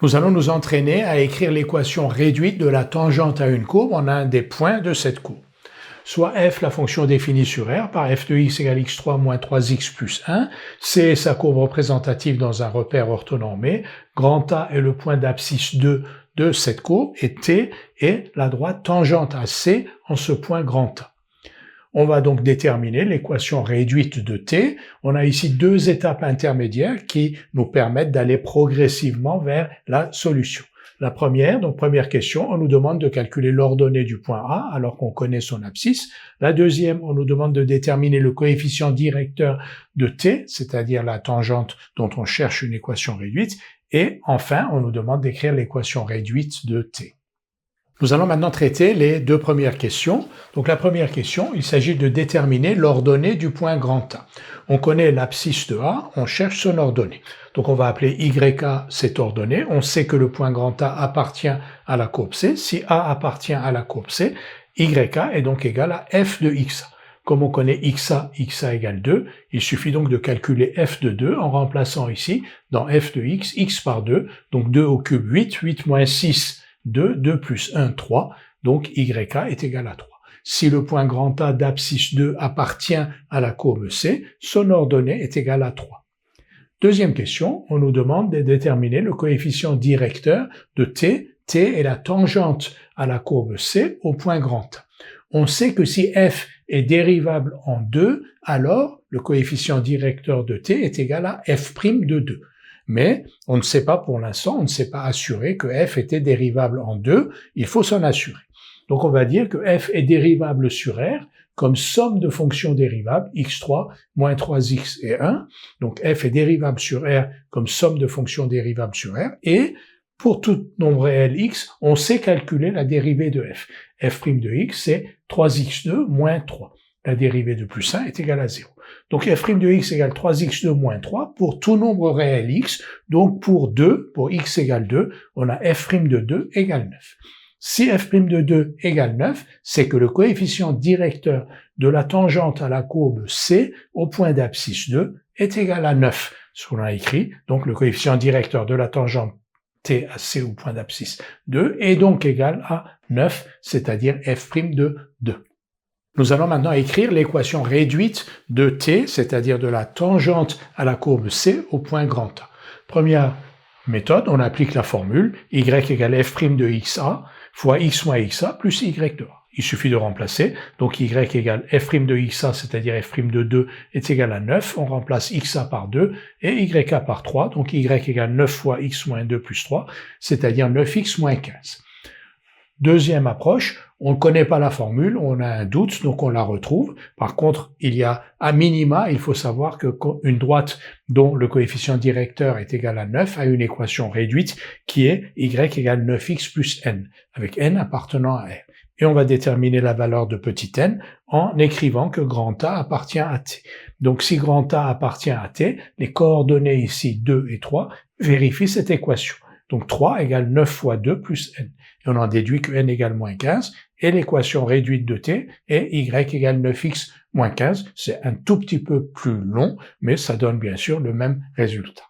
Nous allons nous entraîner à écrire l'équation réduite de la tangente à une courbe en un des points de cette courbe. Soit f, la fonction définie sur R, par f de x égale x3 moins 3x plus 1, c est sa courbe représentative dans un repère orthonormé, grand A est le point d'abscisse 2 de cette courbe, et t est la droite tangente à c en ce point grand A. On va donc déterminer l'équation réduite de t. On a ici deux étapes intermédiaires qui nous permettent d'aller progressivement vers la solution. La première, donc première question, on nous demande de calculer l'ordonnée du point A alors qu'on connaît son abscisse. La deuxième, on nous demande de déterminer le coefficient directeur de t, c'est-à-dire la tangente dont on cherche une équation réduite. Et enfin, on nous demande d'écrire l'équation réduite de t. Nous allons maintenant traiter les deux premières questions. Donc la première question, il s'agit de déterminer l'ordonnée du point grand A. On connaît l'abscisse de A, on cherche son ordonnée. Donc on va appeler YA cette ordonnée. On sait que le point grand A appartient à la courbe C. Si A appartient à la courbe C, YA est donc égal à f de XA. Comme on connaît XA égale 2, il suffit donc de calculer f de 2 en remplaçant ici dans f de x par 2, donc 2 au cube 8 moins 6, 2, 2 plus 1, 3, donc YA est égal à 3. Si le point grand A d'abscisse 2 appartient à la courbe C, son ordonnée est égale à 3. Deuxième question, on nous demande de déterminer le coefficient directeur de t. T est la tangente à la courbe C au point grand A. On sait que si f est dérivable en 2, alors le coefficient directeur de t est égal à f' de 2. Mais on ne sait pas pour l'instant, on ne sait pas assurer que f était dérivable en 2, il faut s'en assurer. Donc on va dire que f est dérivable sur R comme somme de fonctions dérivables x3 moins 3x et 1. Donc f est dérivable sur R comme somme de fonctions dérivables sur R. Et pour tout nombre réel x, on sait calculer la dérivée de f. f' de x, c'est 3x2 moins 3. La dérivée de plus 1 est égale à 0. Donc f' de x égale 3x2 moins 3 pour tout nombre réel x. Donc pour 2, pour x égale 2, on a f' de 2 égale 9. Si f' de 2 égale 9, c'est que le coefficient directeur de la tangente à la courbe C au point d'abscisse 2 est égal à 9. Ce qu'on a écrit, donc le coefficient directeur de la tangente t à C au point d'abscisse 2 est donc égal à 9, c'est-à-dire f' de 2. Nous allons maintenant écrire l'équation réduite de t, c'est-à-dire de la tangente à la courbe C au point grand A. Première méthode, on applique la formule y égale f' de xa fois x moins xa plus y de a. Il suffit de remplacer, donc y égale f' de xa, c'est-à-dire f' de 2 est égal à 9, on remplace xa par 2 et ya par 3, donc y égale 9 fois x moins 2 plus 3, c'est-à-dire 9x moins 15. Deuxième approche, on ne connaît pas la formule, on a un doute, donc on la retrouve. Par contre, il y a à minima, il faut savoir qu'une droite dont le coefficient directeur est égal à 9 a une équation réduite qui est y égale 9x plus n, avec n appartenant à R. Et on va déterminer la valeur de petit n en écrivant que grand A appartient à t. Donc si grand A appartient à t, les coordonnées ici 2 et 3 vérifient cette équation. Donc 3 égale 9 fois 2 plus n. Et on en déduit que n égale moins 15, et l'équation réduite de t est y égale 9x moins 15. C'est un tout petit peu plus long, mais ça donne bien sûr le même résultat.